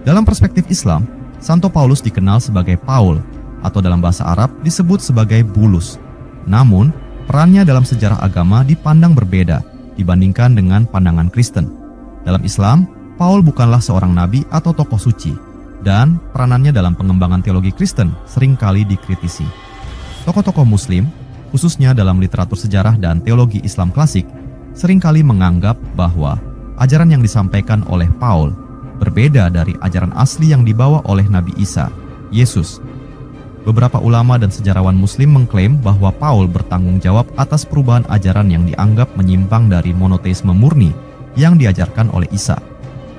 Dalam perspektif Islam, Santo Paulus dikenal sebagai Paul, atau dalam bahasa Arab disebut sebagai Bulus. Namun, perannya dalam sejarah agama dipandang berbeda dibandingkan dengan pandangan Kristen. Dalam Islam, Paul bukanlah seorang nabi atau tokoh suci, dan peranannya dalam pengembangan teologi Kristen seringkali dikritisi. Tokoh-tokoh Muslim, khususnya dalam literatur sejarah dan teologi Islam klasik, seringkali menganggap bahwa ajaran yang disampaikan oleh Paul berbeda dari ajaran asli yang dibawa oleh Nabi Isa, Yesus. Beberapa ulama dan sejarawan Muslim mengklaim bahwa Paul bertanggung jawab atas perubahan ajaran yang dianggap menyimpang dari monoteisme murni yang diajarkan oleh Isa,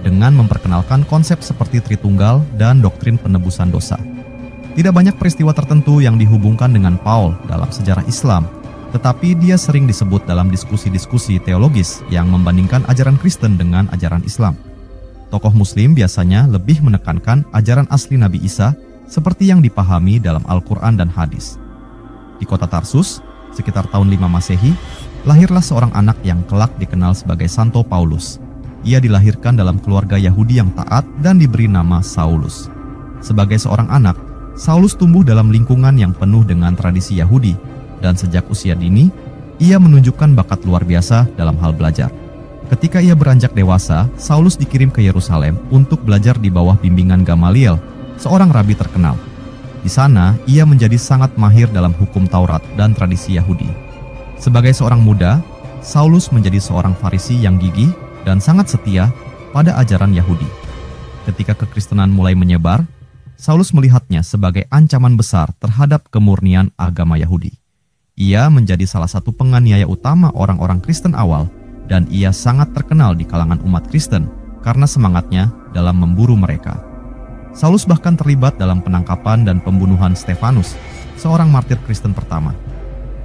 dengan memperkenalkan konsep seperti Tritunggal dan doktrin penebusan dosa. Tidak banyak peristiwa tertentu yang dihubungkan dengan Paul dalam sejarah Islam, tetapi dia sering disebut dalam diskusi-diskusi teologis yang membandingkan ajaran Kristen dengan ajaran Islam. Tokoh Muslim biasanya lebih menekankan ajaran asli Nabi Isa seperti yang dipahami dalam Al-Quran dan hadis. Di kota Tarsus, sekitar tahun 5 Masehi, lahirlah seorang anak yang kelak dikenal sebagai Santo Paulus. Ia dilahirkan dalam keluarga Yahudi yang taat dan diberi nama Saulus. Sebagai seorang anak, Saulus tumbuh dalam lingkungan yang penuh dengan tradisi Yahudi, dan sejak usia dini, ia menunjukkan bakat luar biasa dalam hal belajar. Ketika ia beranjak dewasa, Saulus dikirim ke Yerusalem untuk belajar di bawah bimbingan Gamaliel, seorang rabi terkenal. Di sana, ia menjadi sangat mahir dalam hukum Taurat dan tradisi Yahudi. Sebagai seorang muda, Saulus menjadi seorang Farisi yang gigih dan sangat setia pada ajaran Yahudi. Ketika kekristenan mulai menyebar, Saulus melihatnya sebagai ancaman besar terhadap kemurnian agama Yahudi. Ia menjadi salah satu penganiaya utama orang-orang Kristen awal, dan ia sangat terkenal di kalangan umat Kristen karena semangatnya dalam memburu mereka. Saulus bahkan terlibat dalam penangkapan dan pembunuhan Stefanus, seorang martir Kristen pertama.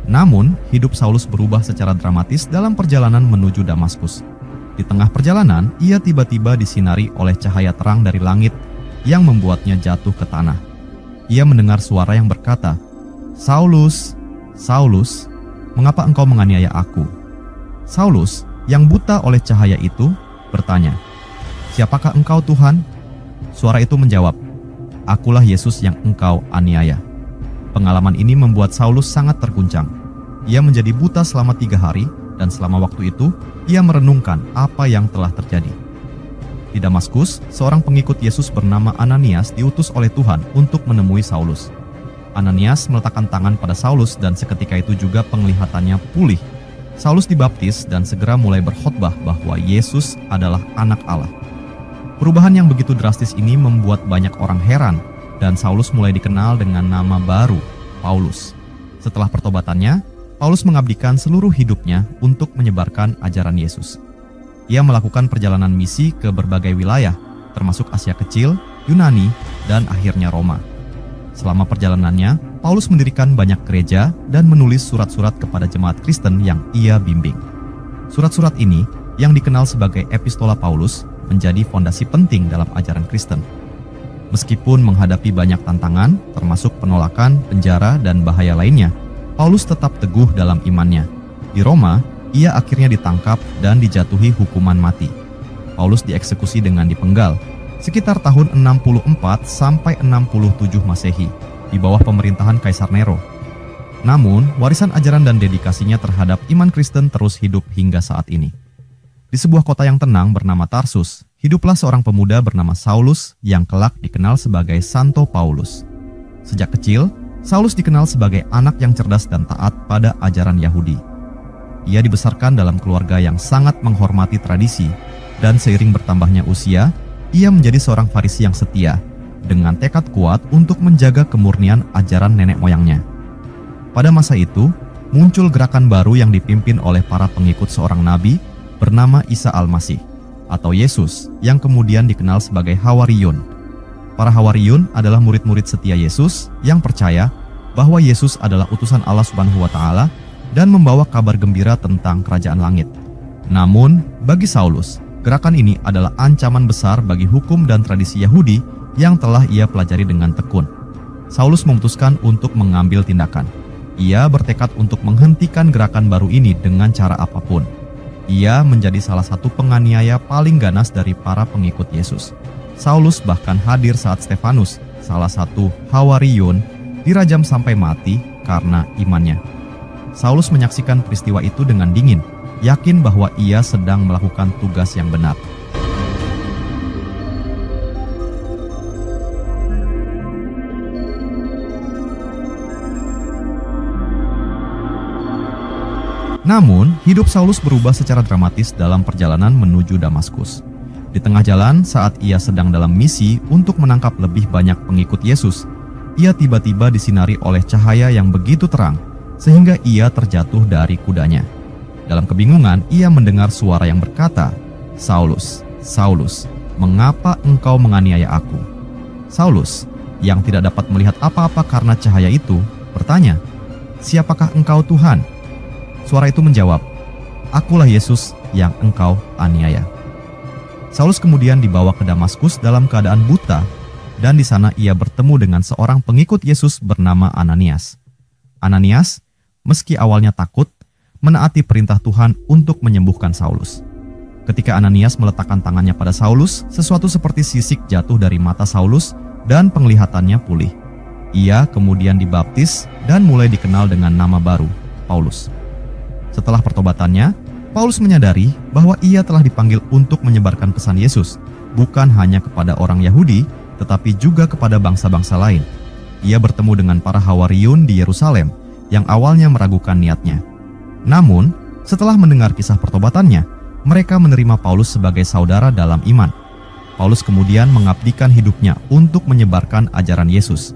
Namun, hidup Saulus berubah secara dramatis dalam perjalanan menuju Damaskus. Di tengah perjalanan, ia tiba-tiba disinari oleh cahaya terang dari langit yang membuatnya jatuh ke tanah. Ia mendengar suara yang berkata, "Saulus, Saulus, mengapa engkau menganiaya aku?" Saulus, yang buta oleh cahaya itu, bertanya, "Siapakah engkau, Tuhan?" Suara itu menjawab, "Akulah Yesus yang engkau aniaya." Pengalaman ini membuat Saulus sangat terguncang. Ia menjadi buta selama 3 hari, dan selama waktu itu, ia merenungkan apa yang telah terjadi. Di Damaskus, seorang pengikut Yesus bernama Ananias diutus oleh Tuhan untuk menemui Saulus. Ananias meletakkan tangan pada Saulus dan seketika itu juga penglihatannya pulih. Saulus dibaptis dan segera mulai berkhotbah bahwa Yesus adalah Anak Allah. Perubahan yang begitu drastis ini membuat banyak orang heran, dan Saulus mulai dikenal dengan nama baru, Paulus. Setelah pertobatannya, Paulus mengabdikan seluruh hidupnya untuk menyebarkan ajaran Yesus. Ia melakukan perjalanan misi ke berbagai wilayah, termasuk Asia Kecil, Yunani, dan akhirnya Roma. Selama perjalanannya, Paulus mendirikan banyak gereja dan menulis surat-surat kepada jemaat Kristen yang ia bimbing. Surat-surat ini, yang dikenal sebagai Epistola Paulus, menjadi fondasi penting dalam ajaran Kristen. Meskipun menghadapi banyak tantangan, termasuk penolakan, penjara, dan bahaya lainnya, Paulus tetap teguh dalam imannya. Di Roma, ia akhirnya ditangkap dan dijatuhi hukuman mati. Paulus dieksekusi dengan dipenggal, sekitar tahun 64 sampai 67 Masehi, di bawah pemerintahan Kaisar Nero. Namun, warisan ajaran dan dedikasinya terhadap iman Kristen terus hidup hingga saat ini. Di sebuah kota yang tenang bernama Tarsus, hiduplah seorang pemuda bernama Saulus yang kelak dikenal sebagai Santo Paulus. Sejak kecil, Saulus dikenal sebagai anak yang cerdas dan taat pada ajaran Yahudi. Ia dibesarkan dalam keluarga yang sangat menghormati tradisi, dan seiring bertambahnya usia, ia menjadi seorang Farisi yang setia, dengan tekad kuat untuk menjaga kemurnian ajaran nenek moyangnya. Pada masa itu, muncul gerakan baru yang dipimpin oleh para pengikut seorang nabi bernama Isa Al-Masih, atau Yesus, yang kemudian dikenal sebagai Hawariyun. Para Hawariyun adalah murid-murid setia Yesus yang percaya bahwa Yesus adalah utusan Allah Subhanahu wa Ta'ala dan membawa kabar gembira tentang kerajaan langit. Namun, bagi Saulus, gerakan ini adalah ancaman besar bagi hukum dan tradisi Yahudi yang telah ia pelajari dengan tekun. Saulus memutuskan untuk mengambil tindakan. Ia bertekad untuk menghentikan gerakan baru ini dengan cara apapun. Ia menjadi salah satu penganiaya paling ganas dari para pengikut Yesus. Saulus bahkan hadir saat Stefanus, salah satu Hawariyun, dirajam sampai mati karena imannya. Saulus menyaksikan peristiwa itu dengan dingin, yakin bahwa ia sedang melakukan tugas yang benar. Namun, hidup Saulus berubah secara dramatis dalam perjalanan menuju Damaskus. Di tengah jalan, saat ia sedang dalam misi untuk menangkap lebih banyak pengikut Yesus, ia tiba-tiba disinari oleh cahaya yang begitu terang, sehingga ia terjatuh dari kudanya. Dalam kebingungan, ia mendengar suara yang berkata, "Saulus, Saulus, mengapa engkau menganiaya aku?" Saulus, yang tidak dapat melihat apa-apa karena cahaya itu, bertanya, "Siapakah engkau, Tuhan?" Suara itu menjawab, "Akulah Yesus yang engkau aniaya." Saulus kemudian dibawa ke Damaskus dalam keadaan buta, dan di sana ia bertemu dengan seorang pengikut Yesus bernama Ananias. Ananias, meski awalnya takut, menaati perintah Tuhan untuk menyembuhkan Saulus. Ketika Ananias meletakkan tangannya pada Saulus, sesuatu seperti sisik jatuh dari mata Saulus dan penglihatannya pulih. Ia kemudian dibaptis dan mulai dikenal dengan nama baru, Paulus. Setelah pertobatannya, Paulus menyadari bahwa ia telah dipanggil untuk menyebarkan pesan Yesus, bukan hanya kepada orang Yahudi, tetapi juga kepada bangsa-bangsa lain. Ia bertemu dengan para Hawariyun di Yerusalem yang awalnya meragukan niatnya. Namun, setelah mendengar kisah pertobatannya, mereka menerima Paulus sebagai saudara dalam iman. Paulus kemudian mengabdikan hidupnya untuk menyebarkan ajaran Yesus.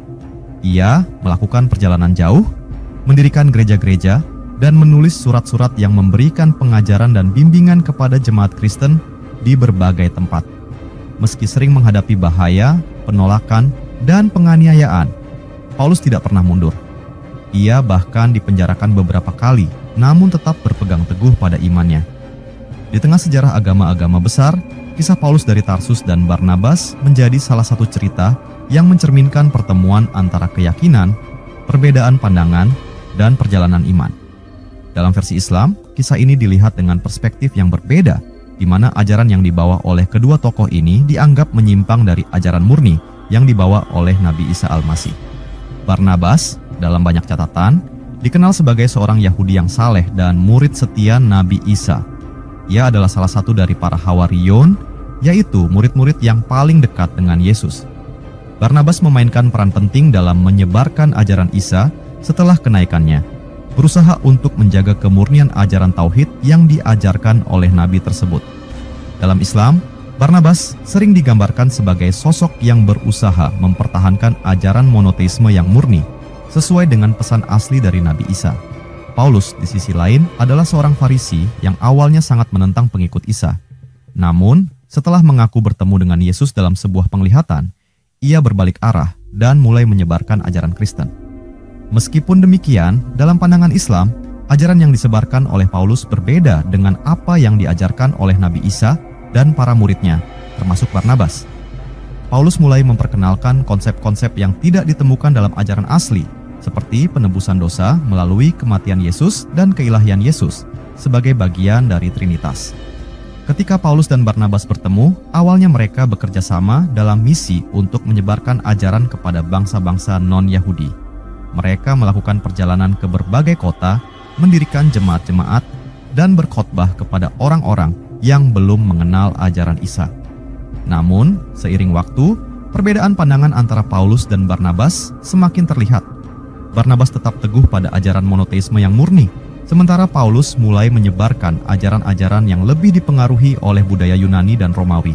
Ia melakukan perjalanan jauh, mendirikan gereja-gereja, dan menulis surat-surat yang memberikan pengajaran dan bimbingan kepada jemaat Kristen di berbagai tempat. Meski sering menghadapi bahaya, penolakan, dan penganiayaan, Paulus tidak pernah mundur. Ia bahkan dipenjarakan beberapa kali, namun tetap berpegang teguh pada imannya. Di tengah sejarah agama-agama besar, kisah Paulus dari Tarsus dan Barnabas menjadi salah satu cerita yang mencerminkan pertemuan antara keyakinan, perbedaan pandangan, dan perjalanan iman. Dalam versi Islam, kisah ini dilihat dengan perspektif yang berbeda, di mana ajaran yang dibawa oleh kedua tokoh ini dianggap menyimpang dari ajaran murni yang dibawa oleh Nabi Isa Al-Masih. Barnabas, dalam banyak catatan, dikenal sebagai seorang Yahudi yang saleh dan murid setia Nabi Isa. Ia adalah salah satu dari para Hawariyun, yaitu murid-murid yang paling dekat dengan Yesus. Barnabas memainkan peran penting dalam menyebarkan ajaran Isa setelah kenaikannya, berusaha untuk menjaga kemurnian ajaran tauhid yang diajarkan oleh nabi tersebut. Dalam Islam, Barnabas sering digambarkan sebagai sosok yang berusaha mempertahankan ajaran monoteisme yang murni, sesuai dengan pesan asli dari Nabi Isa. Paulus, di sisi lain, adalah seorang Farisi yang awalnya sangat menentang pengikut Isa. Namun, setelah mengaku bertemu dengan Yesus dalam sebuah penglihatan, ia berbalik arah dan mulai menyebarkan ajaran Kristen. Meskipun demikian, dalam pandangan Islam, ajaran yang disebarkan oleh Paulus berbeda dengan apa yang diajarkan oleh Nabi Isa dan para muridnya, termasuk Barnabas. Paulus mulai memperkenalkan konsep-konsep yang tidak ditemukan dalam ajaran asli, seperti penebusan dosa melalui kematian Yesus dan keilahian Yesus sebagai bagian dari Trinitas. Ketika Paulus dan Barnabas bertemu, awalnya mereka bekerja sama dalam misi untuk menyebarkan ajaran kepada bangsa-bangsa non-Yahudi. Mereka melakukan perjalanan ke berbagai kota, mendirikan jemaat-jemaat, dan berkhotbah kepada orang-orang yang belum mengenal ajaran Isa. Namun, seiring waktu, perbedaan pandangan antara Paulus dan Barnabas semakin terlihat. Barnabas tetap teguh pada ajaran monoteisme yang murni, sementara Paulus mulai menyebarkan ajaran-ajaran yang lebih dipengaruhi oleh budaya Yunani dan Romawi.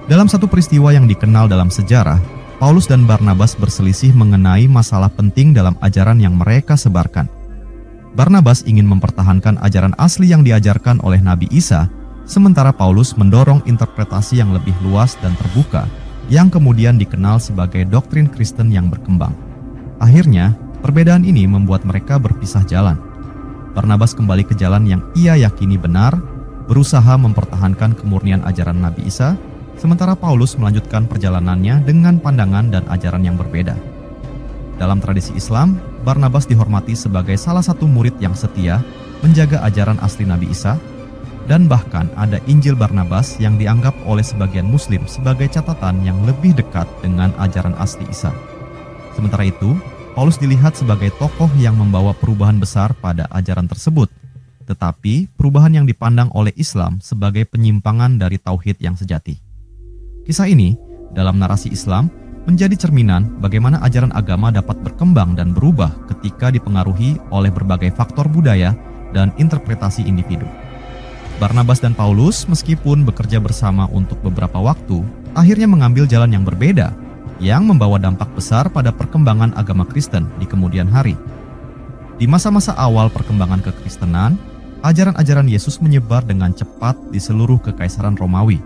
Dalam satu peristiwa yang dikenal dalam sejarah, Paulus dan Barnabas berselisih mengenai masalah penting dalam ajaran yang mereka sebarkan. Barnabas ingin mempertahankan ajaran asli yang diajarkan oleh Nabi Isa, sementara Paulus mendorong interpretasi yang lebih luas dan terbuka, yang kemudian dikenal sebagai doktrin Kristen yang berkembang. Akhirnya, perbedaan ini membuat mereka berpisah jalan. Barnabas kembali ke jalan yang ia yakini benar, berusaha mempertahankan kemurnian ajaran Nabi Isa, sementara Paulus melanjutkan perjalanannya dengan pandangan dan ajaran yang berbeda. Dalam tradisi Islam, Barnabas dihormati sebagai salah satu murid yang setia, menjaga ajaran asli Nabi Isa, dan bahkan ada Injil Barnabas yang dianggap oleh sebagian Muslim sebagai catatan yang lebih dekat dengan ajaran asli Isa. Sementara itu, Paulus dilihat sebagai tokoh yang membawa perubahan besar pada ajaran tersebut, tetapi perubahan yang dipandang oleh Islam sebagai penyimpangan dari tauhid yang sejati. Kisah ini, dalam narasi Islam, menjadi cerminan bagaimana ajaran agama dapat berkembang dan berubah ketika dipengaruhi oleh berbagai faktor budaya dan interpretasi individu. Barnabas dan Paulus, meskipun bekerja bersama untuk beberapa waktu, akhirnya mengambil jalan yang berbeda, yang membawa dampak besar pada perkembangan agama Kristen di kemudian hari. Di masa-masa awal perkembangan kekristenan, ajaran-ajaran Yesus menyebar dengan cepat di seluruh kekaisaran Romawi.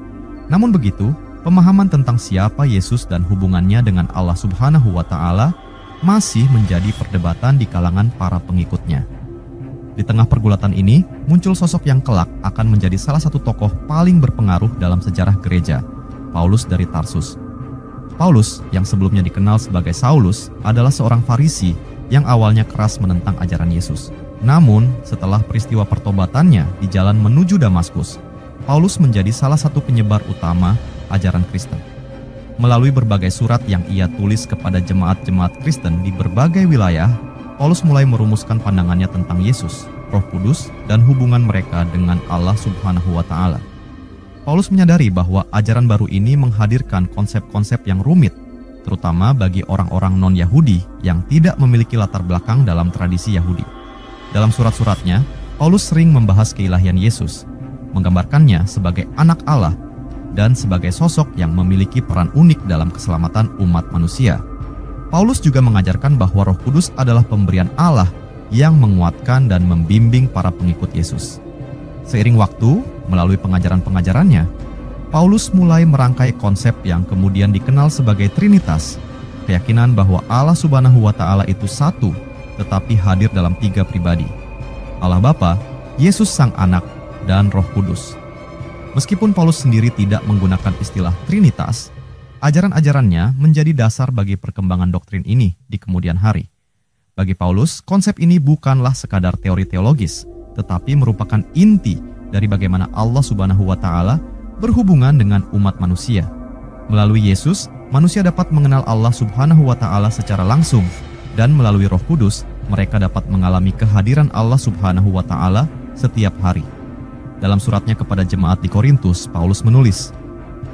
Namun begitu, pemahaman tentang siapa Yesus dan hubungannya dengan Allah Subhanahu wa Ta'ala masih menjadi perdebatan di kalangan para pengikutnya. Di tengah pergulatan ini, muncul sosok yang kelak akan menjadi salah satu tokoh paling berpengaruh dalam sejarah gereja, Paulus dari Tarsus. Paulus, yang sebelumnya dikenal sebagai Saulus, adalah seorang Farisi yang awalnya keras menentang ajaran Yesus. Namun, setelah peristiwa pertobatannya di jalan menuju Damaskus, Paulus menjadi salah satu penyebar utama ajaran Kristen. Melalui berbagai surat yang ia tulis kepada jemaat-jemaat Kristen di berbagai wilayah, Paulus mulai merumuskan pandangannya tentang Yesus, Roh Kudus, dan hubungan mereka dengan Allah Subhanahu wa Ta'ala. Paulus menyadari bahwa ajaran baru ini menghadirkan konsep-konsep yang rumit, terutama bagi orang-orang non-Yahudi yang tidak memiliki latar belakang dalam tradisi Yahudi. Dalam surat-suratnya, Paulus sering membahas keilahian Yesus, menggambarkannya sebagai anak Allah dan sebagai sosok yang memiliki peran unik dalam keselamatan umat manusia. Paulus juga mengajarkan bahwa Roh Kudus adalah pemberian Allah yang menguatkan dan membimbing para pengikut Yesus. Seiring waktu, melalui pengajaran-pengajarannya, Paulus mulai merangkai konsep yang kemudian dikenal sebagai Trinitas, keyakinan bahwa Allah Subhanahu wa Ta'ala itu satu, tetapi hadir dalam 3 pribadi: Allah Bapa, Yesus Sang Anak, dan Roh Kudus. Meskipun Paulus sendiri tidak menggunakan istilah Trinitas, ajaran-ajarannya menjadi dasar bagi perkembangan doktrin ini di kemudian hari. Bagi Paulus, konsep ini bukanlah sekadar teori teologis, tetapi merupakan inti dari bagaimana Allah Subhanahu wa Ta'ala berhubungan dengan umat manusia. Melalui Yesus, manusia dapat mengenal Allah Subhanahu wa Ta'ala secara langsung, dan melalui Roh Kudus, mereka dapat mengalami kehadiran Allah Subhanahu wa Ta'ala setiap hari. Dalam suratnya kepada jemaat di Korintus, Paulus menulis,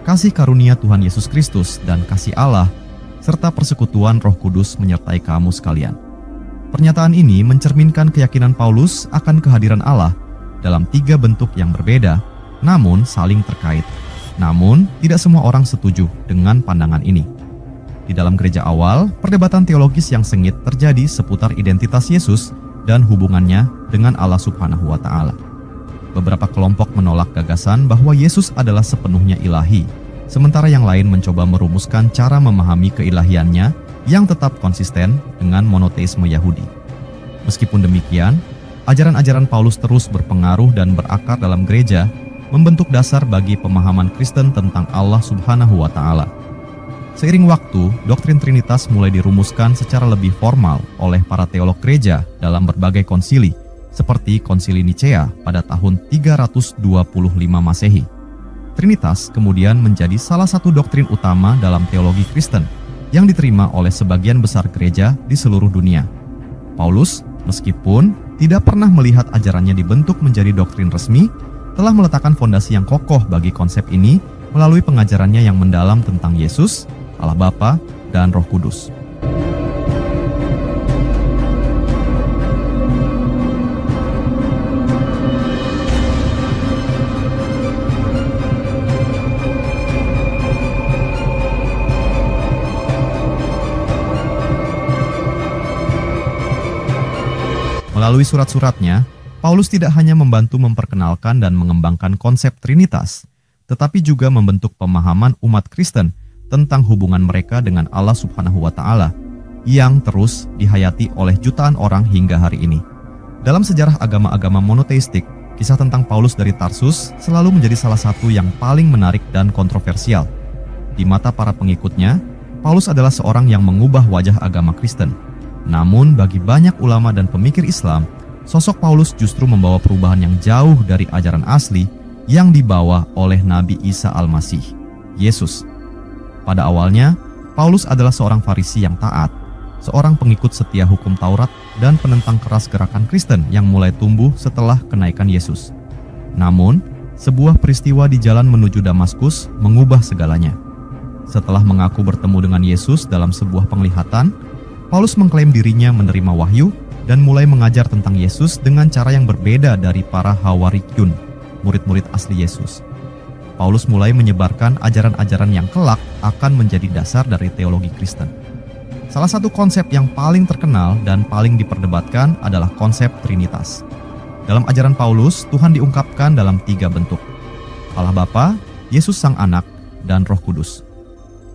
"Kasih karunia Tuhan Yesus Kristus dan kasih Allah, serta persekutuan Roh Kudus menyertai kamu sekalian." Pernyataan ini mencerminkan keyakinan Paulus akan kehadiran Allah dalam 3 bentuk yang berbeda, namun saling terkait. Namun, tidak semua orang setuju dengan pandangan ini. Di dalam gereja awal, perdebatan teologis yang sengit terjadi seputar identitas Yesus dan hubungannya dengan Allah Subhanahu wa Ta'ala. Beberapa kelompok menolak gagasan bahwa Yesus adalah sepenuhnya ilahi, sementara yang lain mencoba merumuskan cara memahami keilahiannya yang tetap konsisten dengan monoteisme Yahudi. Meskipun demikian, ajaran-ajaran Paulus terus berpengaruh dan berakar dalam gereja, membentuk dasar bagi pemahaman Kristen tentang Allah Subhanahu wa Ta'ala. Seiring waktu, doktrin Trinitas mulai dirumuskan secara lebih formal oleh para teolog gereja dalam berbagai konsili, seperti Konsili Nicea pada tahun 325 Masehi. Trinitas kemudian menjadi salah satu doktrin utama dalam teologi Kristen yang diterima oleh sebagian besar gereja di seluruh dunia. Paulus, meskipun tidak pernah melihat ajarannya dibentuk menjadi doktrin resmi, telah meletakkan fondasi yang kokoh bagi konsep ini melalui pengajarannya yang mendalam tentang Yesus, Allah Bapa, dan Roh Kudus. Melalui surat-suratnya, Paulus tidak hanya membantu memperkenalkan dan mengembangkan konsep Trinitas, tetapi juga membentuk pemahaman umat Kristen tentang hubungan mereka dengan Allah Subhanahu wa Ta'ala yang terus dihayati oleh jutaan orang hingga hari ini. Dalam sejarah agama-agama monoteistik, kisah tentang Paulus dari Tarsus selalu menjadi salah satu yang paling menarik dan kontroversial. Di mata para pengikutnya, Paulus adalah seorang yang mengubah wajah agama Kristen. Namun bagi banyak ulama dan pemikir Islam, sosok Paulus justru membawa perubahan yang jauh dari ajaran asli yang dibawa oleh Nabi Isa Al-Masih, Yesus. Pada awalnya, Paulus adalah seorang Farisi yang taat, seorang pengikut setia hukum Taurat dan penentang keras gerakan Kristen yang mulai tumbuh setelah kenaikan Yesus. Namun, sebuah peristiwa di jalan menuju Damaskus mengubah segalanya. Setelah mengaku bertemu dengan Yesus dalam sebuah penglihatan, Paulus mengklaim dirinya menerima wahyu dan mulai mengajar tentang Yesus dengan cara yang berbeda dari para Hawariyun, murid-murid asli Yesus. Paulus mulai menyebarkan ajaran-ajaran yang kelak akan menjadi dasar dari teologi Kristen. Salah satu konsep yang paling terkenal dan paling diperdebatkan adalah konsep Trinitas. Dalam ajaran Paulus, Tuhan diungkapkan dalam 3 bentuk: Allah Bapa, Yesus Sang Anak, dan Roh Kudus.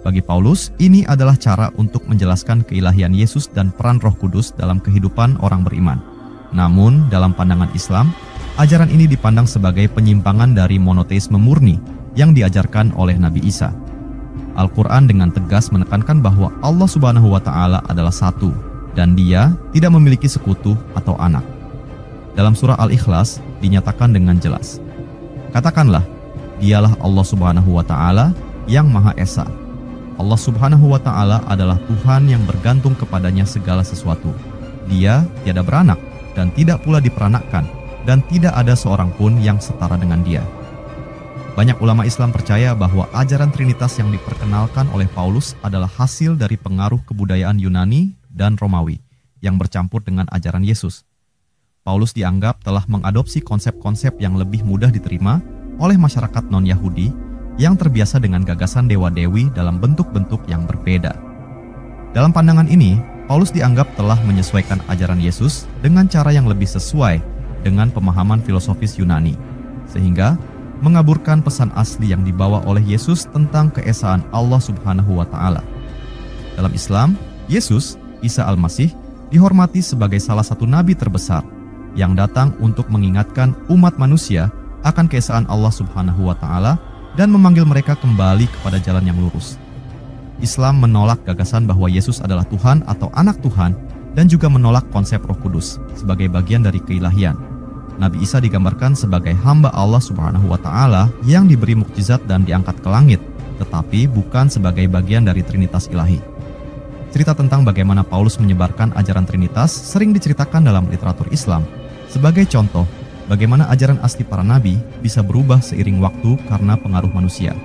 Bagi Paulus, ini adalah cara untuk menjelaskan keilahian Yesus dan peran Roh Kudus dalam kehidupan orang beriman. Namun, dalam pandangan Islam, ajaran ini dipandang sebagai penyimpangan dari monoteisme murni yang diajarkan oleh Nabi Isa. Al-Quran dengan tegas menekankan bahwa Allah Subhanahu wa Ta'ala adalah satu, dan Dia tidak memiliki sekutu atau anak. Dalam surah Al-Ikhlas dinyatakan dengan jelas, "Katakanlah, Dialah Allah Subhanahu wa Ta'ala yang Maha Esa. Allah Subhanahu wa Ta'ala adalah Tuhan yang bergantung kepadanya segala sesuatu. Dia tiada beranak dan tidak pula diperanakkan, dan tidak ada seorang pun yang setara dengan Dia." Banyak ulama Islam percaya bahwa ajaran Trinitas yang diperkenalkan oleh Paulus adalah hasil dari pengaruh kebudayaan Yunani dan Romawi yang bercampur dengan ajaran Yesus. Paulus dianggap telah mengadopsi konsep-konsep yang lebih mudah diterima oleh masyarakat non-Yahudi yang terbiasa dengan gagasan dewa-dewi dalam bentuk-bentuk yang berbeda. Dalam pandangan ini, Paulus dianggap telah menyesuaikan ajaran Yesus dengan cara yang lebih sesuai dengan pemahaman filosofis Yunani, sehingga mengaburkan pesan asli yang dibawa oleh Yesus tentang keesaan Allah Subhanahu wa Ta'ala. Dalam Islam, Yesus, Isa Al-Masih, dihormati sebagai salah satu nabi terbesar yang datang untuk mengingatkan umat manusia akan keesaan Allah Subhanahu wa Ta'ala dan memanggil mereka kembali kepada jalan yang lurus. Islam menolak gagasan bahwa Yesus adalah Tuhan atau anak Tuhan dan juga menolak konsep Roh Kudus sebagai bagian dari keilahian. Nabi Isa digambarkan sebagai hamba Allah Subhanahu wa Ta'ala yang diberi mukjizat dan diangkat ke langit, tetapi bukan sebagai bagian dari Trinitas Ilahi. Cerita tentang bagaimana Paulus menyebarkan ajaran Trinitas sering diceritakan dalam literatur Islam. Sebagai contoh, bagaimana ajaran asli para nabi bisa berubah seiring waktu karena pengaruh manusia.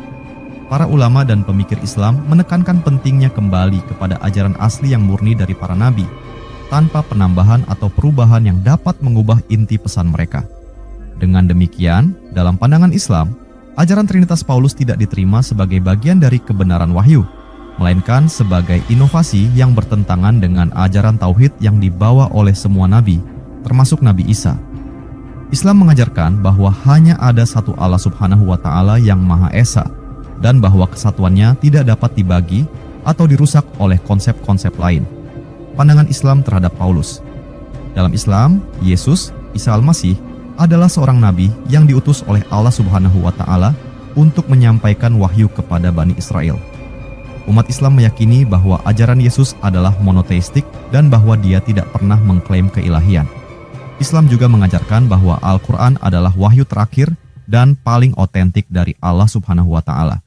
Para ulama dan pemikir Islam menekankan pentingnya kembali kepada ajaran asli yang murni dari para nabi, tanpa penambahan atau perubahan yang dapat mengubah inti pesan mereka. Dengan demikian, dalam pandangan Islam, ajaran Trinitas Paulus tidak diterima sebagai bagian dari kebenaran wahyu, melainkan sebagai inovasi yang bertentangan dengan ajaran tauhid yang dibawa oleh semua nabi, termasuk Nabi Isa. Islam mengajarkan bahwa hanya ada satu Allah Subhanahu wa Ta'ala yang Maha Esa, dan bahwa kesatuannya tidak dapat dibagi atau dirusak oleh konsep-konsep lain. Pandangan Islam terhadap Paulus. Dalam Islam, Yesus, Isa Al-Masih, adalah seorang nabi yang diutus oleh Allah Subhanahu wa Ta'ala untuk menyampaikan wahyu kepada Bani Israel. Umat Islam meyakini bahwa ajaran Yesus adalah monoteistik dan bahwa Dia tidak pernah mengklaim keilahian. Islam juga mengajarkan bahwa Al-Quran adalah wahyu terakhir dan paling otentik dari Allah Subhanahu wa Ta'ala.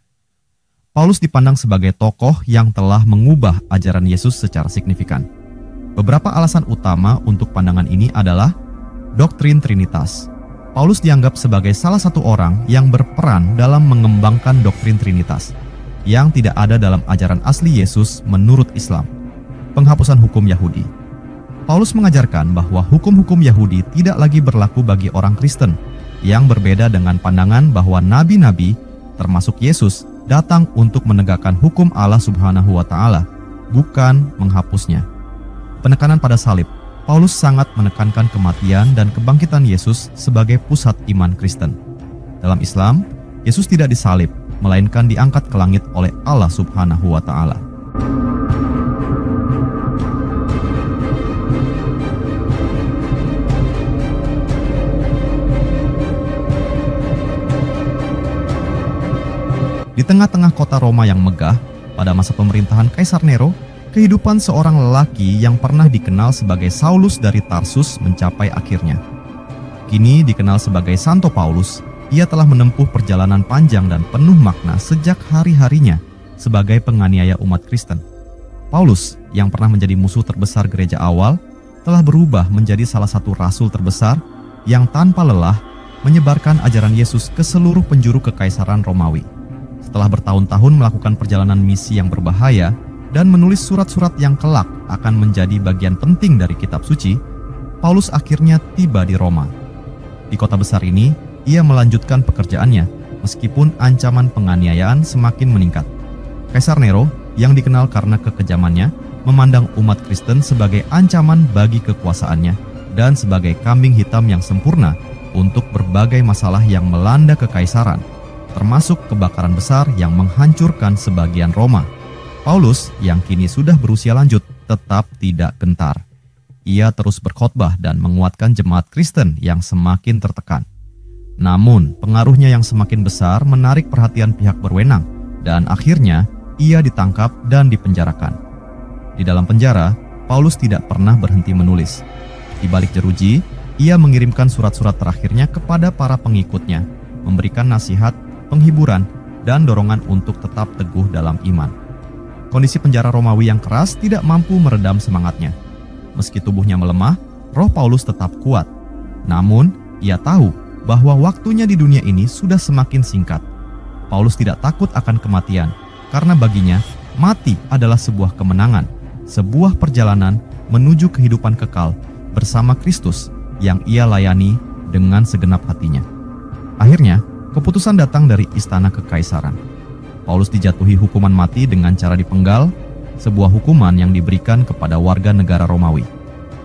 Paulus dipandang sebagai tokoh yang telah mengubah ajaran Yesus secara signifikan. Beberapa alasan utama untuk pandangan ini adalah doktrin Trinitas. Paulus dianggap sebagai salah satu orang yang berperan dalam mengembangkan doktrin Trinitas, yang tidak ada dalam ajaran asli Yesus menurut Islam. Penghapusan hukum Yahudi. Paulus mengajarkan bahwa hukum-hukum Yahudi tidak lagi berlaku bagi orang Kristen, yang berbeda dengan pandangan bahwa nabi-nabi, termasuk Yesus, datang untuk menegakkan hukum Allah Subhanahu wa Ta'ala, bukan menghapusnya. Penekanan pada salib. Paulus sangat menekankan kematian dan kebangkitan Yesus sebagai pusat iman Kristen. Dalam Islam, Yesus tidak disalib, melainkan diangkat ke langit oleh Allah Subhanahu wa Ta'ala. Di tengah-tengah kota Roma yang megah, Pada masa pemerintahan Kaisar Nero, kehidupan seorang lelaki yang pernah dikenal sebagai Saulus dari Tarsus mencapai akhirnya. Kini dikenal sebagai Santo Paulus, ia telah menempuh perjalanan panjang dan penuh makna sejak hari-harinya sebagai penganiaya umat Kristen. Paulus, yang pernah menjadi musuh terbesar gereja awal, telah berubah menjadi salah satu rasul terbesar yang tanpa lelah menyebarkan ajaran Yesus ke seluruh penjuru kekaisaran Romawi. Setelah bertahun-tahun melakukan perjalanan misi yang berbahaya dan menulis surat-surat yang kelak akan menjadi bagian penting dari kitab suci, Paulus akhirnya tiba di Roma. Di kota besar ini, ia melanjutkan pekerjaannya meskipun ancaman penganiayaan semakin meningkat. Kaisar Nero, yang dikenal karena kekejamannya, memandang umat Kristen sebagai ancaman bagi kekuasaannya dan sebagai kambing hitam yang sempurna untuk berbagai masalah yang melanda kekaisaran, termasuk kebakaran besar yang menghancurkan sebagian Roma. Paulus, yang kini sudah berusia lanjut, tetap tidak gentar. Ia terus berkhotbah dan menguatkan jemaat Kristen yang semakin tertekan. Namun, pengaruhnya yang semakin besar menarik perhatian pihak berwenang, dan akhirnya ia ditangkap dan dipenjarakan. Di dalam penjara, Paulus tidak pernah berhenti menulis. Di balik jeruji, ia mengirimkan surat-surat terakhirnya kepada para pengikutnya, memberikan nasihat, penghiburan, dan dorongan untuk tetap teguh dalam iman. Kondisi penjara Romawi yang keras tidak mampu meredam semangatnya. Meski tubuhnya melemah, roh Paulus tetap kuat. Namun, ia tahu bahwa waktunya di dunia ini sudah semakin singkat. Paulus tidak takut akan kematian, karena baginya, mati adalah sebuah kemenangan, sebuah perjalanan menuju kehidupan kekal bersama Kristus yang ia layani dengan segenap hatinya. Akhirnya, keputusan datang dari istana kekaisaran. Paulus dijatuhi hukuman mati dengan cara dipenggal, sebuah hukuman yang diberikan kepada warga negara Romawi.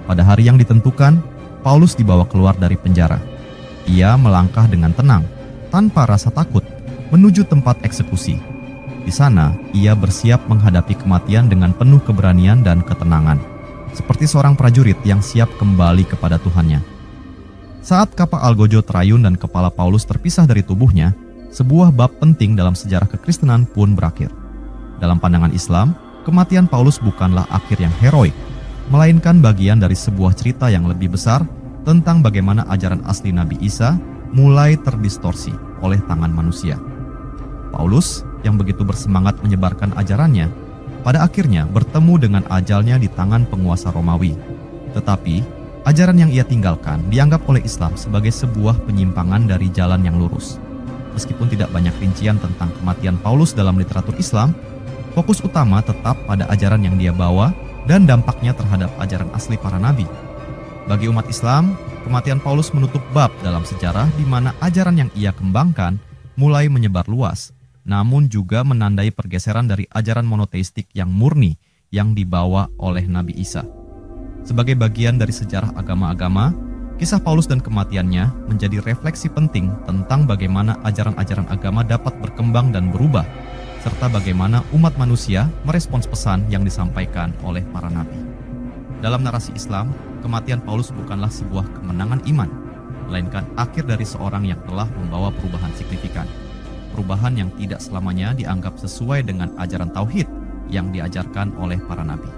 Pada hari yang ditentukan, Paulus dibawa keluar dari penjara. Ia melangkah dengan tenang, tanpa rasa takut, menuju tempat eksekusi. Di sana, ia bersiap menghadapi kematian dengan penuh keberanian dan ketenangan, seperti seorang prajurit yang siap kembali kepada Tuhannya. Saat kapak algojo terayun dan kepala Paulus terpisah dari tubuhnya, sebuah bab penting dalam sejarah kekristenan pun berakhir. Dalam pandangan Islam, kematian Paulus bukanlah akhir yang heroik, melainkan bagian dari sebuah cerita yang lebih besar tentang bagaimana ajaran asli Nabi Isa mulai terdistorsi oleh tangan manusia. Paulus, yang begitu bersemangat menyebarkan ajarannya, pada akhirnya bertemu dengan ajalnya di tangan penguasa Romawi. Tetapi, ajaran yang ia tinggalkan dianggap oleh Islam sebagai sebuah penyimpangan dari jalan yang lurus. Meskipun tidak banyak rincian tentang kematian Paulus dalam literatur Islam, fokus utama tetap pada ajaran yang dia bawa dan dampaknya terhadap ajaran asli para nabi. Bagi umat Islam, kematian Paulus menutup bab dalam sejarah di mana ajaran yang ia kembangkan mulai menyebar luas, namun juga menandai pergeseran dari ajaran monoteistik yang murni yang dibawa oleh Nabi Isa. Sebagai bagian dari sejarah agama-agama, kisah Paulus dan kematiannya menjadi refleksi penting tentang bagaimana ajaran-ajaran agama dapat berkembang dan berubah, serta bagaimana umat manusia merespons pesan yang disampaikan oleh para nabi. Dalam narasi Islam, kematian Paulus bukanlah sebuah kemenangan iman, melainkan akhir dari seorang yang telah membawa perubahan signifikan. Perubahan yang tidak selamanya dianggap sesuai dengan ajaran tauhid yang diajarkan oleh para nabi.